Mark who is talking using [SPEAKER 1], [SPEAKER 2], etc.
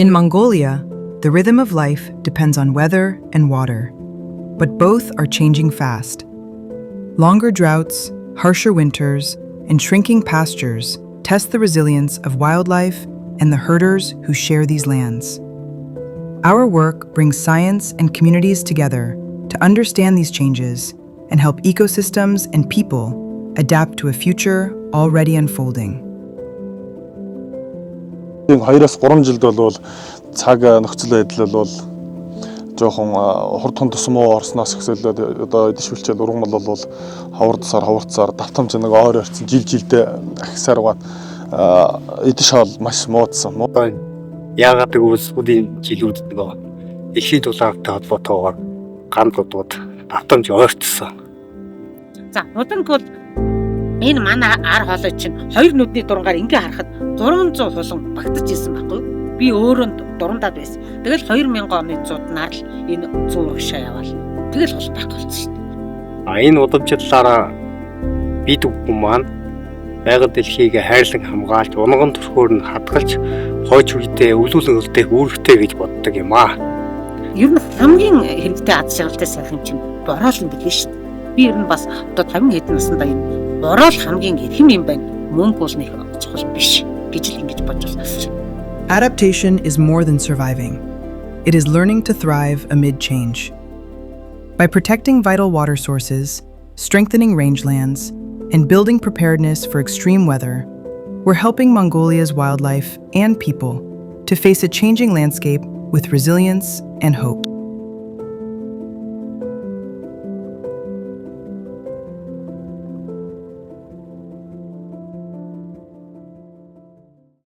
[SPEAKER 1] In Mongolia, the rhythm of life depends on weather and water, but both are changing fast. Longer droughts, harsher winters, and shrinking pastures test the resilience of wildlife and the herders who share these lands. Our work brings science and communities together to understand these changes and help ecosystems and people adapt to a future already unfolding.
[SPEAKER 2] Хоёроос 3 жилд бол цаг нөхцөл байдал бол жоохон хурдан тусмуу орсноос эхлээд одоо дэвшүүлчээл ургамал бол ховорцсаар давтамж нэг ойр орцсон жилдээ ахисаар гоо эдиш хоол маш муудсан.
[SPEAKER 3] Яагаад гэвэл сүүлийн жилүүд нөгөө дэлхийд дулаартай холбоотойгоор гандлуудууд давтамж ойртсон.
[SPEAKER 4] За удан бол энэ манай ар хоолой чинь хоёр нүдний дурангаар ингээ харахад 300 хулан багтаж исэн байхгүй. Би өөрөө дурандаад байсан. Тэгэл 2000 оны зууднаар л энэ зүүрэг шаа яваал. Тэгэл хол байхгүй болсон шүү дээ.
[SPEAKER 3] Энэ удамжлалаараа бид бүхэн маань байгаль дэлхийг хайрлан хамгаалж, унган төрхөөр нь хадгалж, хойч үедээ өвлүүлэн үлдээх үүрэгтэй гэж боддог юм аа.
[SPEAKER 4] Ер нь хамгийн хэрэгтэй аз жаргалтай сайхан чинь бороол юм билээ шүү дээ. Би ер нь бас одоо 50 хэдэн наснда энэ бороол хамгийн эрхэм юм байна. Мөнгө бол нэг чухал биш гэж л ингэж бодож байна.
[SPEAKER 1] Adaptation is more than surviving. It is learning to thrive amid change. By protecting vital water sources, strengthening rangelands, and building preparedness for extreme weather, we're helping Mongolia's wildlife and people to face a changing landscape with resilience and hope.